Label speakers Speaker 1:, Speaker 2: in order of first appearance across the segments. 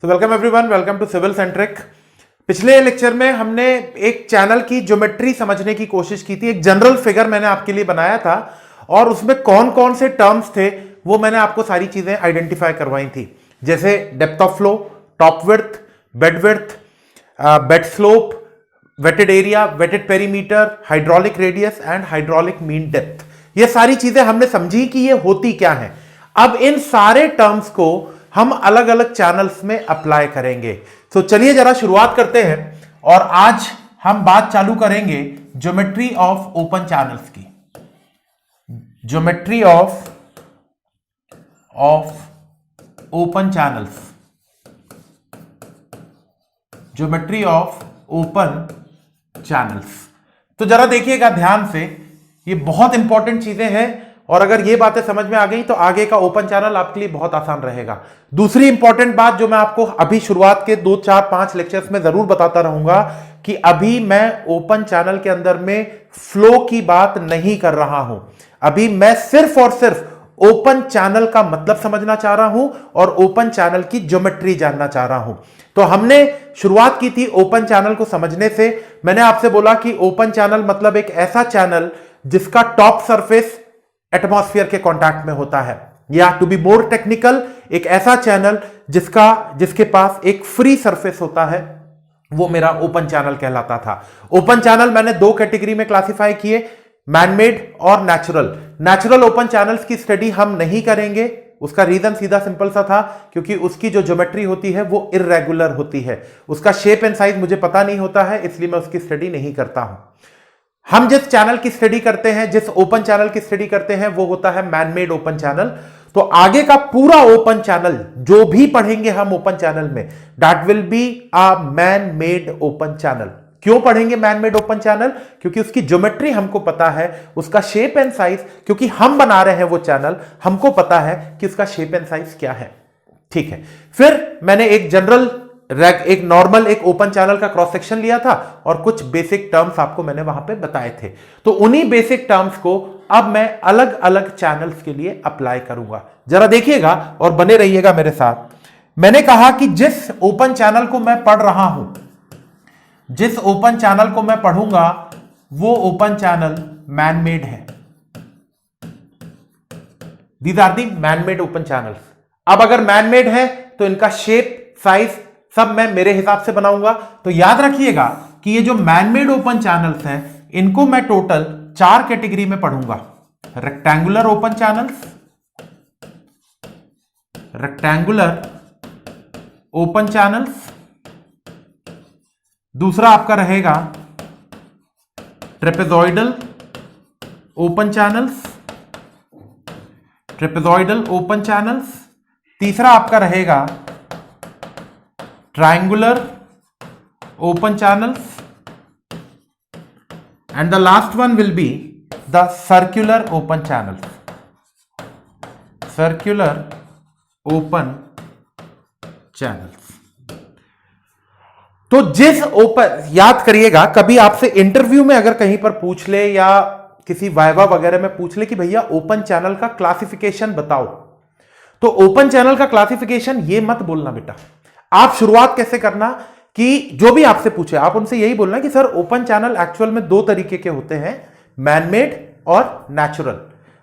Speaker 1: तो welcome everyone, welcome to civil centric. पिछले लेक्चर में हमने एक चैनल की ज्योमेट्री समझने की कोशिश की थी। एक जनरल फिगर मैंने आपके लिए बनाया था और उसमें कौन कौन से टर्म्स थे वो मैंने आपको सारी चीजें आइडेंटिफाई करवाई थी, जैसे depth of flow, top width, bed slope, wetted area, wetted perimeter, hydraulic radius and hydraulic mean depth. ये सारी चीजें हमने समझी कि ये होती क्या है। अब इन सारे टर्म्स को हम अलग अलग चैनल्स में अप्लाई करेंगे। तो चलिए जरा शुरुआत करते हैं और आज हम बात चालू करेंगे ज्योमेट्री ऑफ ओपन चैनल्स की। Geometry of open channels, geometry of open channels. तो जरा देखिएगा ध्यान से, ये बहुत इंपॉर्टेंट चीजें हैं और अगर ये बातें समझ में आ गई तो आगे का ओपन चैनल आपके लिए बहुत आसान रहेगा। दूसरी इंपॉर्टेंट बात जो मैं आपको अभी शुरुआत के 2, 4, 5 लेक्चर्स में जरूर बताता रहूंगा कि अभी मैं ओपन चैनल के अंदर में फ्लो की बात नहीं कर रहा हूं। अभी मैं सिर्फ और सिर्फ ओपन चैनल का मतलब समझना चाह रहा हूं और ओपन चैनल की ज्योमेट्री जानना चाह रहा हूं। तो हमने शुरुआत की थी ओपन चैनल को समझने से। मैंने आपसे बोला कि ओपन चैनल मतलब एक ऐसा चैनल जिसका टॉप सरफेस एटमॉस्फेयर के कांटेक्ट में होता है, या टू बी मोर टेक्निकल, एक ऐसा चैनल जिसके पास एक फ्री सरफेस होता है, वो मेरा ओपन चैनल कहलाता था। ओपन चैनल मैंने 2 कैटेगरी में क्लासिफाई किए, मैनमेड और नेचुरल। नेचुरल ओपन चैनल्स की स्टडी हम नहीं करेंगे। उसका रीजन सीधा सिंपल सा था, क्योंकि उसकी जो ज्योमेट्री होती है वो इर्रेगुलर होती है, उसका शेप एंड साइज मुझे पता नहीं होता है, इसलिए मैं उसकी स्टडी नहीं करता हूं। हम जिस चैनल की स्टडी करते हैं, जिस ओपन चैनल की स्टडी करते हैं, वो होता है मैनमेड ओपन चैनल। तो आगे का पूरा ओपन चैनल जो भी पढ़ेंगे हम ओपन चैनल में, that will be a man made open channel. क्यों पढ़ेंगे मैन मेड ओपन चैनल? क्योंकि उसकी ज्योमेट्री हमको पता है, उसका शेप एंड साइज, क्योंकि हम बना रहे हैं वो चैनल, हमको पता है कि उसका शेप एंड साइज क्या है। ठीक है, फिर मैंने एक नॉर्मल एक ओपन चैनल का क्रॉस सेक्शन लिया था और कुछ बेसिक टर्म्स आपको मैंने वहां पे बताए थे। तो उन्हीं बेसिक टर्म्स को अब मैं अलग अलग चैनल्स के लिए अप्लाई करूंगा। जरा देखिएगा और बने रहिएगा मेरे साथ। मैंने कहा कि जिस ओपन चैनल को मैं पढ़ रहा हूं, जिस ओपन चैनल को मैं पढ़ूंगा, वो ओपन चैनल मैनमेड है। These are the manmade open channels. अब अगर मैनमेड है तो इनका शेप, साइज सब मैं मेरे हिसाब से बनाऊंगा। तो याद रखिएगा कि ये जो मैनमेड ओपन चैनल्स हैं, इनको मैं टोटल 4 कैटेगरी में पढ़ूंगा। Rectangular open channels, rectangular open channels. दूसरा आपका रहेगा trapezoidal open channels, trapezoidal open channels. तीसरा आपका रहेगा triangular open channels, and the last one will be the circular open channels, circular open channels। तो जिस ओपन, याद करिएगा, कभी आपसे इंटरव्यू में अगर कहीं पर पूछ ले या किसी वाइवा वगैरह में पूछ ले कि भैया ओपन चैनल का क्लासिफिकेशन बताओ, तो ओपन चैनल का क्लासिफिकेशन ये मत बोलना बेटा। आप शुरुआत कैसे करना कि जो भी आपसे पूछे आप उनसे यही बोलना कि सर ओपन चैनल एक्चुअल में 2 तरीके के होते हैं, मैनमेड और नेचुरल।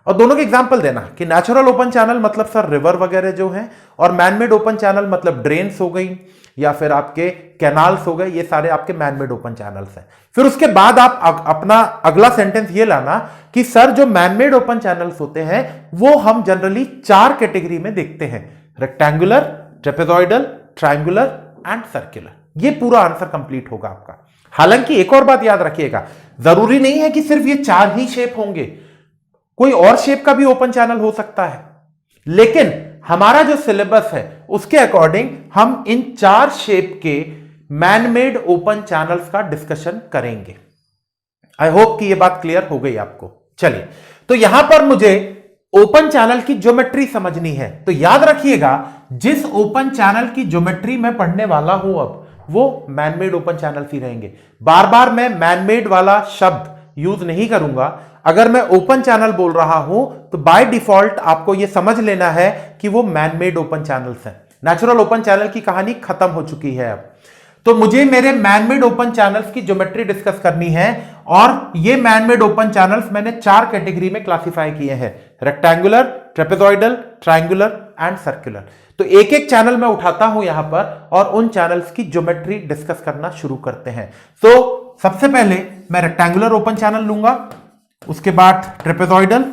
Speaker 1: और दोनों के एग्जांपल देना कि नेचुरल ओपन चैनल मतलब सर रिवर वगैरह जो हैं, और मैनमेड ओपन चैनल मतलब ड्रेन्स हो गई या फिर आपके कैनाल्स हो गए। ये सारे आपके मैनमेड ओपन चैनल्स हैं। फिर उसके बाद आप अपना अगला सेंटेंस ये लाना कि सर जो मैनमेड ओपन चैनल्स होते हैं वो हम जनरली 4 कैटेगरी में देखते हैं, rectangular, trapezoidal, triangular and circular. ये पूरा आंसर कंप्लीट होगा आपका। हालांकि एक और बात याद रखिएगा, जरूरी नहीं है कि सिर्फ ये 4 ही शेप होंगे, कोई और शेप का भी ओपन चैनल हो सकता है, लेकिन हमारा जो सिलेबस है उसके अकॉर्डिंग हम इन 4 शेप के मैनमेड ओपन चैनल्स का डिस्कशन करेंगे। आई होप कि ये बात क्लियर हो गई आपको। चलिए, तो यहां पर मुझे ओपन चैनल की ज्योमेट्री समझनी है। तो याद रखिएगा, जिस ओपन चैनल की ज्योमेट्री मैं पढ़ने वाला हूं अब, वो मैनमेड ओपन चैनल ही रहेंगे। बार बार मैं मैनमेड वाला शब्द यूज नहीं करूंगा। अगर मैं ओपन चैनल बोल रहा हूं तो बाय डिफॉल्ट आपको यह समझ लेना है कि वो मैनमेड ओपन चैनल्स हैं। नेचुरल ओपन चैनल की कहानी खत्म हो चुकी है अब। तो मुझे मेरे मैनमेड ओपन चैनल्स की ज्योमेट्री डिस्कस करनी है, और ये मैनमेड ओपन चैनल्स मैंने 4 कैटेगरी में क्लासिफाई किए हैं, rectangular, trapezoidal, triangular and circular. तो एक एक चैनल मैं उठाता हूं यहां पर और उन चैनल्स की ज्योमेट्री डिस्कस करना शुरू करते हैं। तो सबसे पहले मैं रेक्टेंगुलर ओपन चैनल लूंगा, उसके बाद ट्रेपेजॉइडल,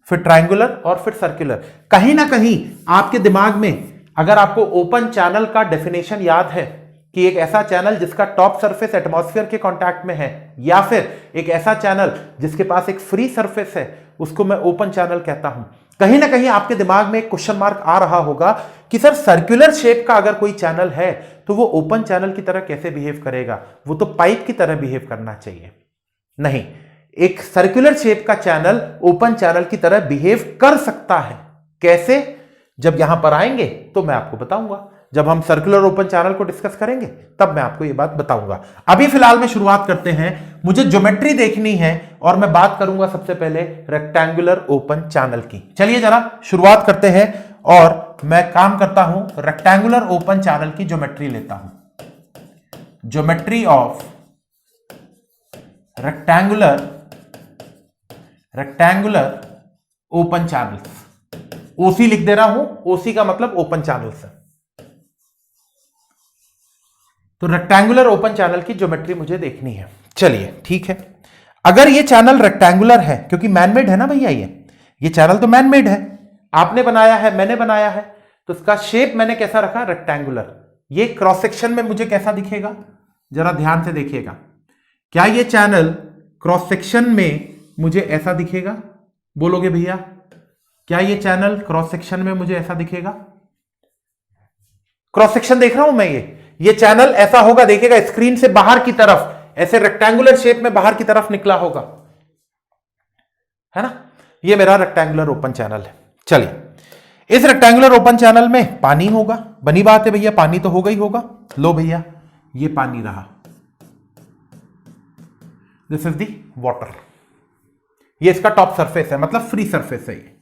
Speaker 1: फिर ट्रायंगुलर और फिर सर्कुलर। कहीं ना कहीं आपके दिमाग में अगर आपको ओपन चैनल का डेफिनेशन याद है कि एक ऐसा चैनल जिसका टॉप सरफेस एटमॉस्फेयर के कांटेक्ट में है, या फिर एक ऐसा चैनल जिसके पास एक फ्री सरफेस है, उसको मैं ओपन चैनल कहता हूं। कहीं ना कहीं आपके दिमाग में एक क्वेश्चन मार्क आ रहा होगा कि सर सर्कुलर शेप का अगर कोई चैनल है तो वो ओपन चैनल की तरह कैसे बिहेव करेगा, वो तो पाइप की तरह बिहेव करना चाहिए। नहीं, एक सर्कुलर शेप का चैनल ओपन चैनल की तरह बिहेव कर सकता है। कैसे? जब यहां पर आएंगे तो मैं आपको बताऊंगा। जब हम सर्कुलर ओपन चैनल को डिस्कस करेंगे तब मैं आपको यह बात बताऊंगा। अभी फिलहाल में शुरुआत करते हैं, मुझे ज्योमेट्री देखनी है और मैं बात करूंगा सबसे पहले रेक्टेंगुलर ओपन चैनल की। चलिए जरा शुरुआत करते हैं और मैं काम करता हूं, रेक्टेंगुलर ओपन चैनल की ज्योमेट्री लेता हूं। Geometry of rectangular open channels, OC लिख दे रहा हूं, ओसी का मतलब ओपन चैनल्स है। तो रेक्टेंगुलर ओपन चैनल की ज्योमेट्री मुझे देखनी है। चलिए ठीक है, अगर ये चैनल रेक्टेंगुलर है, क्योंकि मैनमेड है ना भैया, ये चैनल तो मैनमेड है, आपने बनाया है, मैंने बनाया है, तो इसका शेप मैंने कैसा रखा? रेक्टेंगुलर। ये क्रॉस सेक्शन में मुझे कैसा दिखेगा? जरा ध्यान से देखिएगा, क्या ये चैनल क्रॉस सेक्शन में मुझे ऐसा दिखेगा? बोलोगे भैया, क्या ये चैनल क्रॉस सेक्शन में मुझे ऐसा दिखेगा? क्रॉस सेक्शन देख रहा हूं मैं, ये चैनल ऐसा होगा, देखिएगा स्क्रीन से बाहर की तरफ ऐसे रेक्टेंगुलर शेप में बाहर की तरफ निकला होगा, है ना? ये मेरा रेक्टेंगुलर ओपन चैनल है। चलिए, इस रेक्टेंगुलर ओपन चैनल में पानी होगा, बनी बात है भैया, पानी तो होगा ही होगा। लो भैया, ये पानी रहा, दिस इज द वाटर। ये इसका टॉप सरफेस है, मतलब फ्री सरफेस है ये,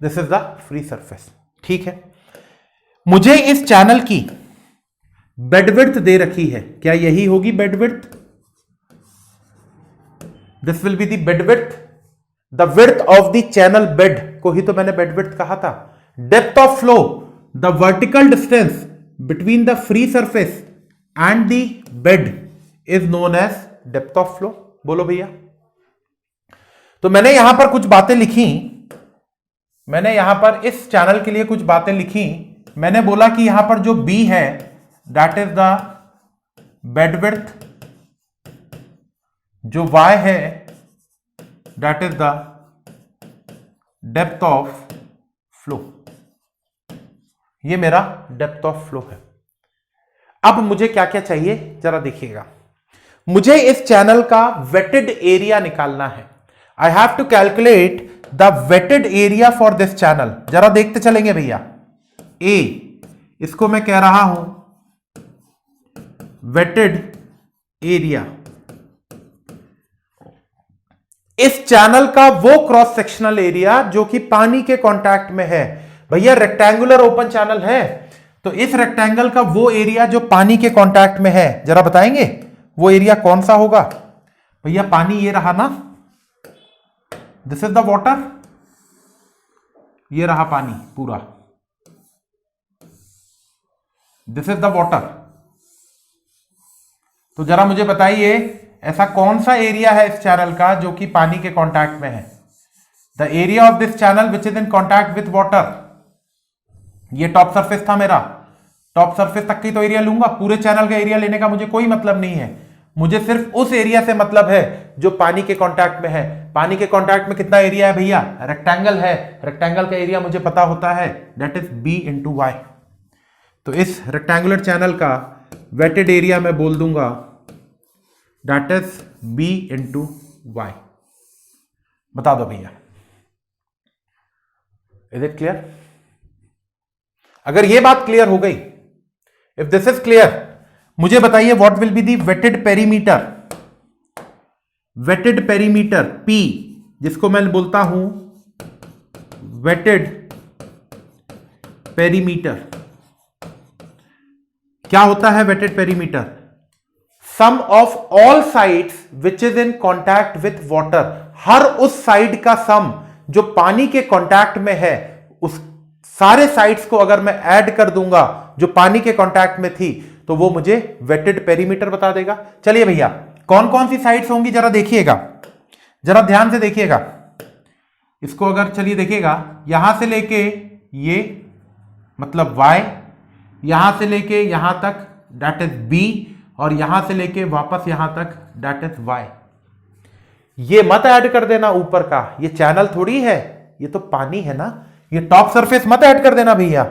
Speaker 1: this is the free surface. ठीक है, मुझे इस चैनल की बेडविड्थ दे रखी है, क्या यही होगी bed width? This will be the bed width, the width of the channel bed को ही तो मैंने बेडविड्थ कहा था। Depth of flow, the vertical distance between the free surface and the bed is known as depth of flow. बोलो भैया। तो मैंने यहां पर कुछ बातें लिखी, मैंने यहां पर इस चैनल के लिए कुछ बातें लिखी। मैंने बोला कि यहां पर जो बी है that is the bed width, जो y है that is the depth of flow. ये मेरा डेप्थ ऑफ फ्लो है। अब मुझे क्या क्या चाहिए जरा देखिएगा, मुझे इस चैनल का वेटेड एरिया निकालना है। I have to calculate the weighted area for this channel. जरा देखते चलेंगे भैया, ए, इसको मैं कह रहा हूं वेटेड एरिया। इस चैनल का वो क्रॉस सेक्शनल एरिया जो कि पानी के कांटेक्ट में है। भैया रेक्टेंगुलर ओपन चैनल है, तो इस रेक्टेंगल का वो एरिया जो पानी के कांटेक्ट में है, जरा बताएंगे वो एरिया कौन सा होगा? भैया पानी ये रहा ना, दिस इज द वाटर, ये रहा पानी पूरा, दिस इज द वाटर। तो जरा मुझे बताइए ऐसा कौन सा एरिया है इस चैनल का जो कि पानी के कांटेक्ट में है? The area of this channel which is in contact with water. ये टॉप सरफेस था मेरा, टॉप सरफेस तक की तो एरिया लूंगा, पूरे चैनल का एरिया लेने का मुझे कोई मतलब नहीं है। मुझे सिर्फ उस एरिया से मतलब है जो पानी के कांटेक्ट में है। पानी के कांटेक्ट में कितना एरिया है भैया? रेक्टेंगल है, रेक्टेंगल का एरिया मुझे पता होता है, that is b into y. तो इस रेक्टेंगुलर चैनल का वेटेड एरिया मैं बोल दूंगा that is b into y. बता दो भैया, इज इट क्लियर? अगर ये बात क्लियर हो गई, इफ दिस इज क्लियर, मुझे बताइए what will be the wetted perimeter. Wetted perimeter P, जिसको मैं बोलता हूं वेटेड पेरीमीटर, क्या होता है weighted perimeter? Sum of all sides which is in contact with water, हर उस साइड का सम जो पानी के कॉन्टैक्ट में है, उस सारे साइड्स को अगर मैं ऐड कर दूंगा जो पानी के कॉन्टैक्ट में थी, तो वो मुझे वेटेड पेरीमीटर बता देगा। चलिए भैया, कौन कौन सी साइड्स होंगी जरा देखिएगा, जरा ध्यान से देखिएगा इसको। अगर चलिए देखिएगा, यहां से लेके ये मतलब y, यहां से लेके यहां तक दैट इज b, और यहां से लेके वापस यहां तक दैट इज y। ये मत ऐड कर देना ऊपर का, ये चैनल थोड़ी है, ये तो पानी है ना। ये टॉप सरफेस मत ऐड कर देना भैया,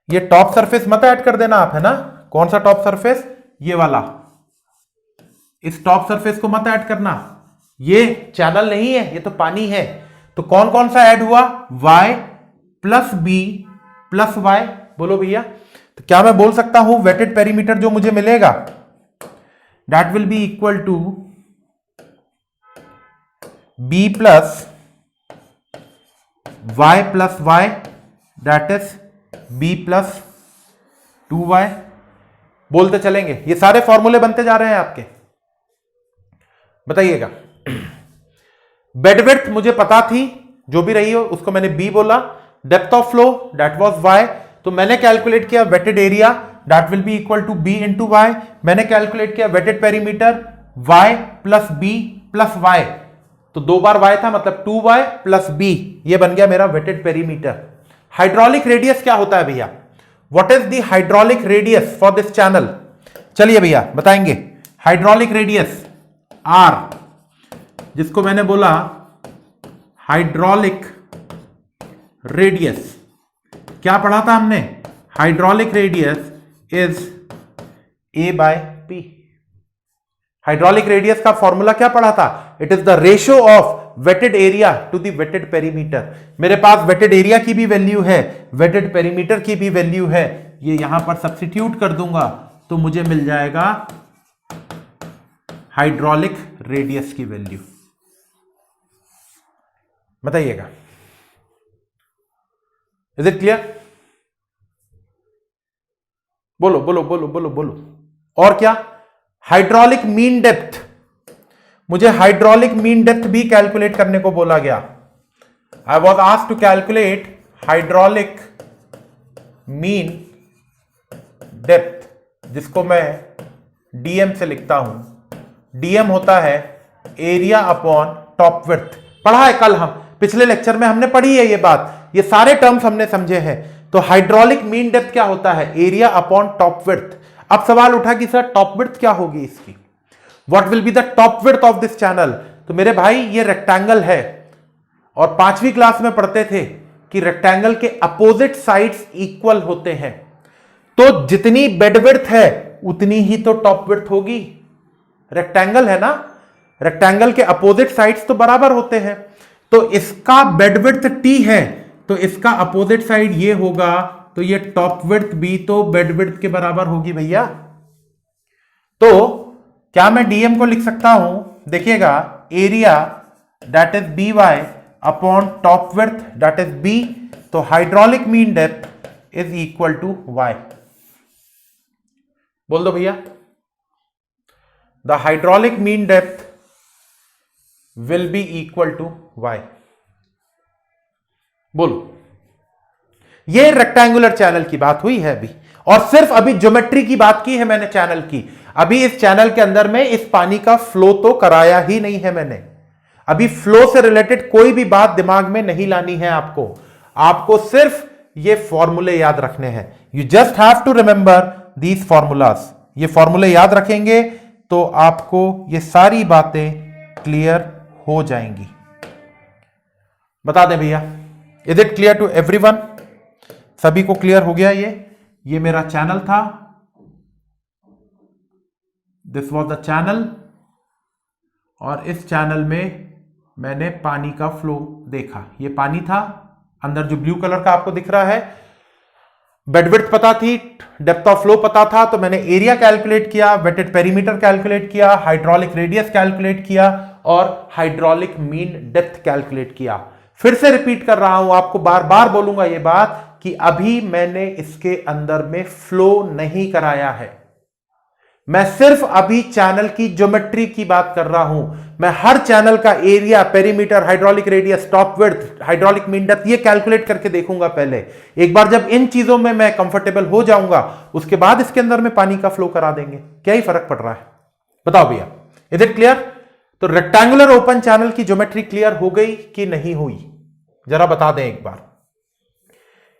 Speaker 1: ये टॉप सरफेस मत ऐड कर देना आप, है ना। कौन सा टॉप सरफेस? ये वाला, इस टॉप सरफेस को मत ऐड करना, ये चैनल नहीं है, ये तो पानी है। तो कौन कौन सा ऐड हुआ? y plus b plus y। बोलो भैया, तो क्या मैं बोल सकता हूं वेटेड पेरीमीटर जो मुझे मिलेगा that will be equal to b plus y plus y, that is b plus 2y। बोलते चलेंगे, ये सारे फॉर्मूले बनते जा रहे हैं आपके। बताइएगा, बेडविड्थ मुझे पता थी, जो भी रही हो उसको मैंने b बोला। Depth of flow that was y, तो मैंने कैलकुलेट किया wetted area that will be equal to b into y। मैंने कैलकुलेट किया wetted perimeter y plus b plus y, तो 2 बार y था मतलब 2y प्लस b, ये बन गया मेरा वेटेड पेरीमीटर। हाइड्रोलिक रेडियस क्या होता है भैया? What is the hydraulic radius for this channel? चलिए भैया बताएंगे। हाइड्रोलिक रेडियस r, जिसको मैंने बोला हाइड्रोलिक रेडियस, क्या पढ़ा था हमने? Hydraulic radius is a by p। Hydraulic radius का फॉर्मूला क्या पढ़ा था? It is the ratio of wetted area to the weighted perimeter. मेरे पास वेटेड एरिया की भी वैल्यू है, वेटेड पेरीमीटर की भी वैल्यू है, ये यहां पर सब्स्टिट्यूट कर दूंगा तो मुझे मिल जाएगा हाइड्रोलिक रेडियस की वैल्यू। बताइएगा, इज इट क्लियर? बोलो बोलो बोलो बोलो बोलो। और क्या? हाइड्रोलिक मीन डेप्थ, मुझे हाइड्रोलिक मीन डेप्थ भी कैलकुलेट करने को बोला गया। I was asked to calculate hydraulic mean depth, जिसको मैं डीएम से लिखता हूं। डीएम होता है एरिया अपॉन टॉप विड्थ। पढ़ा है कल, हम पिछले लेक्चर में हमने पढ़ी है ये बात, ये सारे टर्म्स हमने समझे हैं। तो हाइड्रोलिक मीन डेप्थ क्या होता है? Area upon top width. अब सवाल उठा कि सर टॉप विड्थ क्या होगी इसकी? What will be the top width of this channel? तो मेरे भाई ये रेक्टेंगल है, और 5वीं क्लास में पढ़ते थे कि रेक्टेंगल के अपोजिट साइड्स इक्वल होते हैं, तो जितनी बेड विड्थ है उतनी ही तो टॉप विड्थ होगी। रेक्टेंगल है ना, रेक्टेंगल के अपोजिट साइड्स तो बराबर होते हैं, तो इसका बेड विड्थ t है, तो इसका अपोजिट साइड ये होगा, तो ये टॉप विड्थ भी तो बेड विड्थ के बराबर होगी भैया। तो क्या मैं डीएम को लिख सकता हूं? देखिएगा, area that is B Y upon top width that is B, तो hydraulic mean depth is equal to Y. बोल दो भैया, the hydraulic mean depth will be equal to Y. बोलो, ये रेक्टेंगुलर चैनल की बात हुई है अभी, और सिर्फ अभी ज्योमेट्री की बात की है मैंने चैनल की। अभी इस चैनल के अंदर में इस पानी का फ्लो तो कराया ही नहीं है मैंने। अभी फ्लो से रिलेटेड कोई भी बात दिमाग में नहीं लानी है आपको, आपको सिर्फ ये फॉर्मूले याद रखने हैं। You just have to remember these formulas. ये फॉर्मूले याद रखेंगे तो आपको ये सारी बातें क्लियर हो जाएंगी। बता दें भैया, is it clear to everyone? सभी को क्लियर हो गया? ये मेरा चैनल था, दिस वॉज द चैनल, और इस चैनल में मैंने पानी का फ्लो देखा। ये पानी था, अंदर जो ब्लू कलर का आपको दिख रहा है, बेड विड्थ पता थी, डेप्थ ऑफ फ्लो पता था, तो मैंने एरिया कैलकुलेट किया, वेटेड पेरीमीटर कैलकुलेट किया, हाइड्रोलिक रेडियस कैलकुलेट किया, और हाइड्रोलिक मीन डेप्थ कैलकुलेट किया। फिर से रिपीट कर रहा हूं, आपको बार बार बोलूंगा ये बात कि अभी मैंने इसके अंदर में फ्लो नहीं कराया है, मैं सिर्फ अभी चैनल की ज्योमेट्री की बात कर रहा हूं। मैं हर चैनल का area, perimeter, hydraulic radius, top width, hydraulic mean depth ये कैलकुलेट करके देखूंगा पहले। एक बार जब इन चीजों में मैं कंफर्टेबल हो जाऊंगा, उसके बाद इसके अंदर में पानी का फ्लो करा देंगे। क्या ही फर्क पड़ रहा है, बताओ भैया, इज इट क्लियर? तो रेक्टेंगुलर ओपन चैनल की ज्योमेट्री क्लियर हो गई कि नहीं हुई, जरा बता दें एक बार।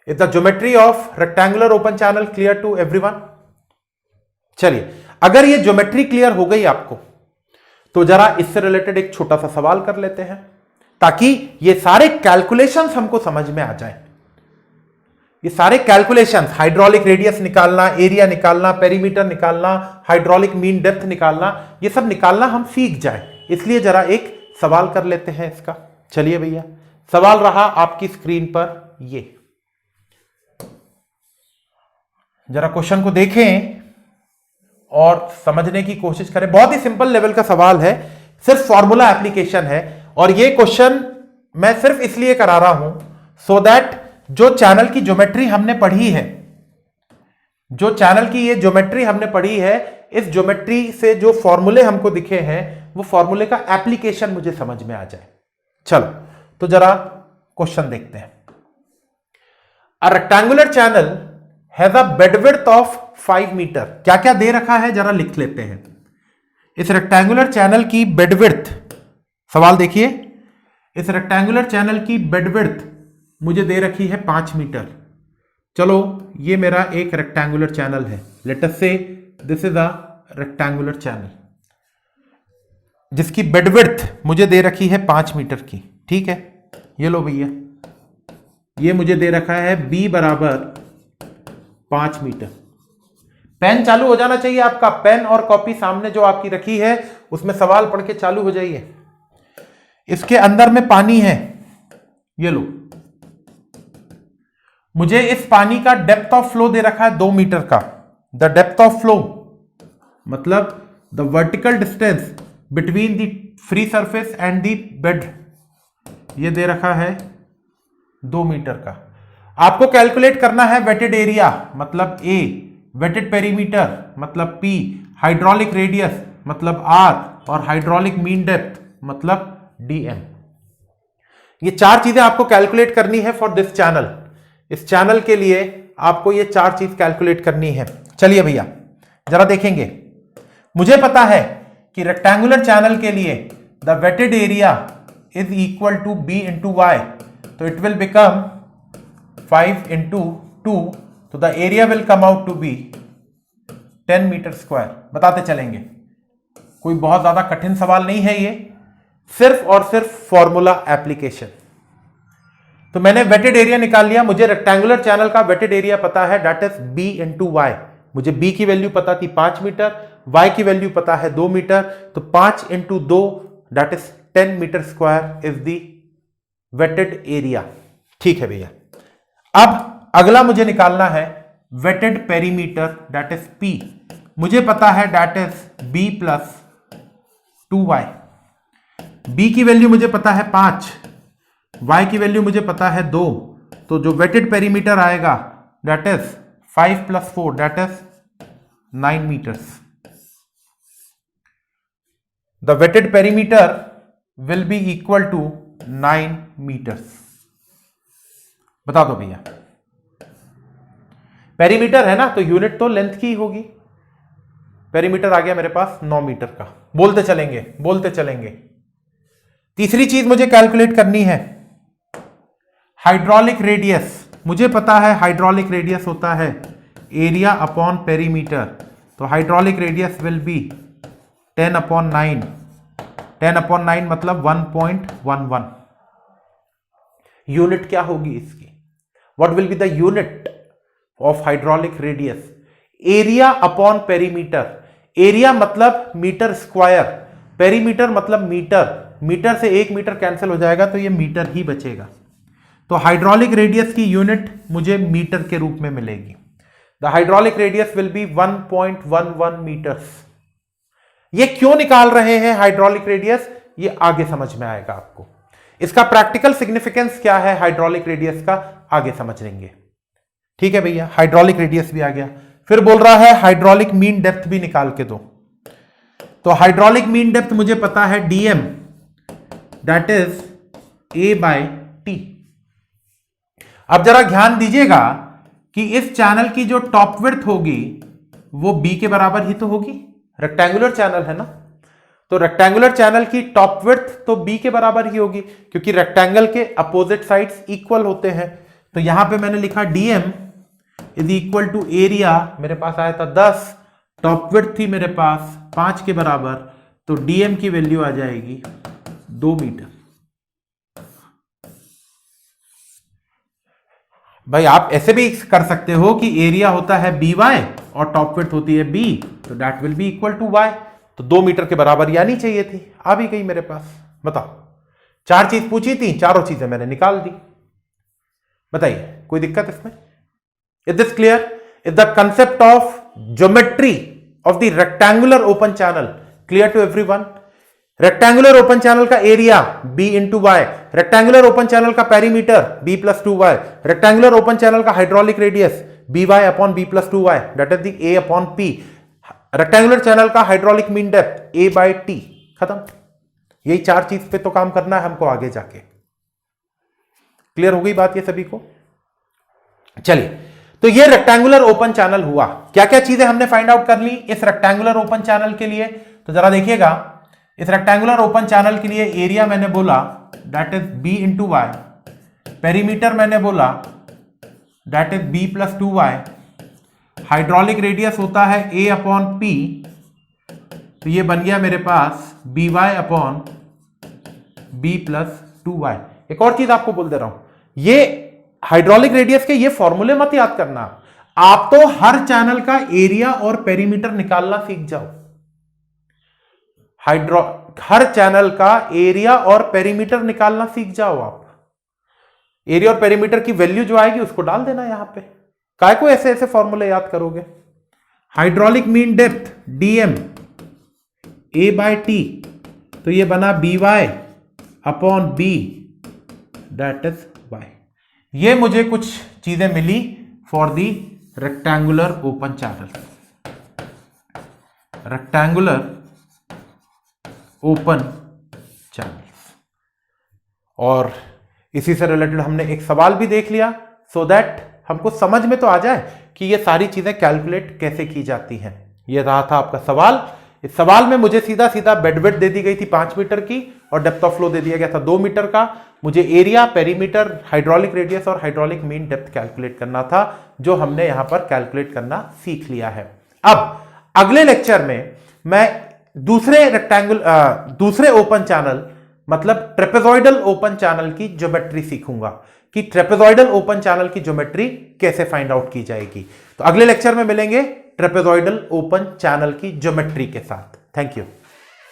Speaker 1: Is the geometry of rectangular open channel clear to everyone? चलिए, अगर ये ज्योमेट्री क्लियर हो गई आपको, तो जरा इससे रिलेटेड एक छोटा सा सवाल कर लेते हैं, ताकि ये सारे कैलकुलेशंस हमको समझ में आ जाए। ये सारे कैलकुलेशंस, हाइड्रोलिक रेडियस निकालना, एरिया निकालना, पेरीमीटर निकालना, हाइड्रोलिक मीन डेप्थ निकालना, ये सब निकालना हम सीख जाए, इसलिए जरा एक सवाल कर लेते हैं इसका। चलिए भैया, सवाल रहा आपकी स्क्रीन पर, ये जरा क्वेश्चन को देखें और समझने की कोशिश करें। बहुत ही सिंपल लेवल का सवाल है, सिर्फ फॉर्मूला एप्लीकेशन है, और ये क्वेश्चन मैं सिर्फ इसलिए करा रहा हूं सो दैट जो चैनल की ज्योमेट्री हमने पढ़ी है, जो चैनल की ये ज्योमेट्री हमने पढ़ी है, इस ज्योमेट्री से जो फॉर्मूले हमको दिखे हैं, वो फॉर्मूले का एप्लीकेशन मुझे समझ में आ जाए। चलो तो जरा क्वेश्चन देखते हैं। A rectangular channel has a bed width of 5 metre. क्या क्या दे रखा है जरा लिख लेते हैं। इस रेक्टेंगुलर चैनल की बेडविड्थ, सवाल देखिए, इस रेक्टेंगुलर चैनल की बेडविड्थ मुझे दे रखी है 5 मीटर। चलो, ये मेरा एक रेक्टेंगुलर चैनल है, लेट अस से this is a rectangular channel, जिसकी बेडविड्थ मुझे दे रखी है 5 मीटर की। ठीक है, ये लो भैया, ये मुझे दे रखा है b बराबर 5 मीटर। पेन चालू हो जाना चाहिए आपका, पेन और कॉपी सामने जो आपकी रखी है उसमें सवाल पढ़ के चालू हो जाइए। इसके अंदर में पानी है, ये लो, मुझे इस पानी का डेप्थ ऑफ फ्लो दे रखा है 2 मीटर का। द डेप्थ ऑफ फ्लो मतलब the vertical distance between the free surface and the bed, ये दे रखा है 2 मीटर का। आपको कैलकुलेट करना है वेटेड एरिया मतलब A, वेटेड पेरीमीटर मतलब P, हाइड्रोलिक रेडियस मतलब R, और हाइड्रोलिक मीन डेप्थ मतलब DM। ये 4 चीजें आपको कैलकुलेट करनी है फॉर दिस चैनल। इस चैनल के लिए आपको ये 4 चीज कैलकुलेट करनी है। चलिए भैया जरा देखेंगे, मुझे पता है कि रेक्टेंगुलर चैनल के लिए the weighted area is equal to B into y, तो इट विल बिकम 5 इंटू 2, तो the area will come out to be 10 metre square. बताते चलेंगे, कोई बहुत ज्यादा कठिन सवाल नहीं है ये, सिर्फ और सिर्फ फॉर्मूला एप्लीकेशन। तो मैंने वेटेड एरिया निकाल लिया, मुझे रेक्टेंगुलर चैनल का वेटेड एरिया पता है, that is B into y. मुझे B की वैल्यू पता थी 5 मीटर, Y की वैल्यू पता है 2 मीटर, तो 5 into 2 that is 10 metre square is the weighted area. ठीक है भैया, अब अगला मुझे निकालना है weighted perimeter that is P। मुझे पता है that is B plus 2y। B की वैल्यू मुझे पता है 5, Y की वैल्यू मुझे पता है 2, तो जो वेटेड पेरीमीटर आएगा that is 5 plus 4 that is 9 metres. The weighted perimeter will be equal to 9 metres. बता दो भैया, पेरीमीटर है ना, तो यूनिट तो लेंथ की होगी। पेरीमीटर आ गया मेरे पास 9 मीटर का। बोलते चलेंगे बोलते चलेंगे। तीसरी चीज मुझे कैलकुलेट करनी है हाइड्रोलिक रेडियस। मुझे पता है हाइड्रोलिक रेडियस होता है एरिया अपॉन पेरीमीटर, तो hydraulic radius will B 10 upon 9। 10 upon 9 मतलब 1.11। यूनिट क्या होगी इसकी? What will be the unit of hydraulic radius? Area upon perimeter. Area मतलब मीटर स्क्वायर, पेरीमीटर मतलब मीटर। मीटर से 1 मीटर कैंसिल हो जाएगा तो ये मीटर ही बचेगा। तो हाइड्रोलिक रेडियस की यूनिट मुझे मीटर के रूप में मिलेगी। The hydraulic radius will be 1.11 metres. ये क्यों निकाल रहे हैं हाइड्रोलिक रेडियस, ये आगे समझ में आएगा आपको। इसका प्रैक्टिकल सिग्निफिकेंस क्या है हाइड्रोलिक रेडियस का, आगे समझ लेंगे। ठीक है भैया, हाइड्रोलिक रेडियस भी आ गया। फिर बोल रहा है हाइड्रोलिक मीन डेप्थ भी निकाल के दो। तो हाइड्रोलिक मीन डेप्थ मुझे पता है dm, दैट इज A/T। अब जरा ध्यान दीजिएगा कि इस चैनल की जो टॉप विड्थ होगी वो B के बराबर ही तो होगी, रेक्टेंगुलर चैनल है ना, तो रेक्टेंगुलर चैनल की टॉप विड्थ तो B के बराबर ही होगी, क्योंकि रेक्टेंगल के अपोजिट साइड्स इक्वल होते हैं। तो यहां पे मैंने लिखा dm is equal to area, मेरे पास आया था 10, टॉप विड्थ थी मेरे पास 5 के बराबर, तो dm की वैल्यू आ जाएगी 2 मीटर। भाई आप ऐसे भी कर सकते हो कि एरिया होता है by और टॉप विड्थ होती है b, तो that will be equal to y। तो 2 मीटर के बराबर यानी चाहिए थी, आ भी गई मेरे पास। बताओ, 4 चीज पूछी थी, चारों चीजें मैंने निकाल दी। बताइए कोई दिक्कत इसमें? Is this clear? Is the concept of geometry of the rectangular open channel clear to everyone? Rectangular open channel का area b into Y, rectangular open channel का perimeter b plus 2y, rectangular open channel का hydraulic radius by upon b plus 2y, that is the a upon p, rectangular channel का hydraulic mean depth A/T। खत्म। यही 4 चीज पे तो काम करना है हमको आगे जाके। क्लियर हो गई बात ये सभी को? चलिए, तो ये रेक्टेंगुलर ओपन चैनल हुआ। क्या क्या चीजें हमने फाइंड आउट कर ली इस रेक्टेंगुलर ओपन चैनल के लिए? तो जरा देखिएगा, इस रेक्टेंगुलर ओपन चैनल के लिए एरिया मैंने बोला that is b into y, perimeter मैंने बोला that is b plus 2y, hydraulic radius होता है a अपॉन p, तो ये बन गया मेरे पास by upon b plus 2y। एक और चीज आपको बोल दे रहा हूं, ये हाइड्रोलिक रेडियस के ये फॉर्मूले मत याद करना, आप तो हर चैनल का एरिया और पेरीमीटर निकालना सीख जाओ। हर चैनल का एरिया और पेरीमीटर निकालना सीख जाओ आप। एरिया और पेरीमीटर की वैल्यू जो आएगी उसको डाल देना यहां पे। काय को ऐसे ऐसे फॉर्मूले याद करोगे? Hydraulic mean depth dm A/T, तो ये बना by upon b, that is y। ये मुझे कुछ चीजें मिली for the rectangular open channel, rectangular open channel. और इसी से रिलेटेड हमने एक सवाल भी देख लिया, सो दैट हमको समझ में तो आ जाए कि ये सारी चीजें कैलकुलेट कैसे की जाती हैं। ये रहा था आपका सवाल। इस सवाल में मुझे सीधा सीधा बेडविड्थ दे दी गई थी 5 मीटर की और डेप्थ ऑफ फ्लो दे दिया गया था 2 मीटर का। मुझे एरिया, पेरीमीटर, हाइड्रोलिक रेडियस और हाइड्रोलिक मीन डेप्थ कैलकुलेट करना था, जो हमने यहां पर कैलकुलेट करना सीख लिया है। अब अगले लेक्चर में मैं दूसरे ओपन चैनल मतलब ट्रेपेजॉइडल ओपन चैनल की ज्योमेट्री सीखूंगा कि ट्रेपेजॉइडल ओपन चैनल की ज्योमेट्री कैसे फाइंड आउट की जाएगी। तो अगले लेक्चर में मिलेंगे ट्रेपेजॉइडल ओपन चैनल की ज्योमेट्री के साथ। Thank you.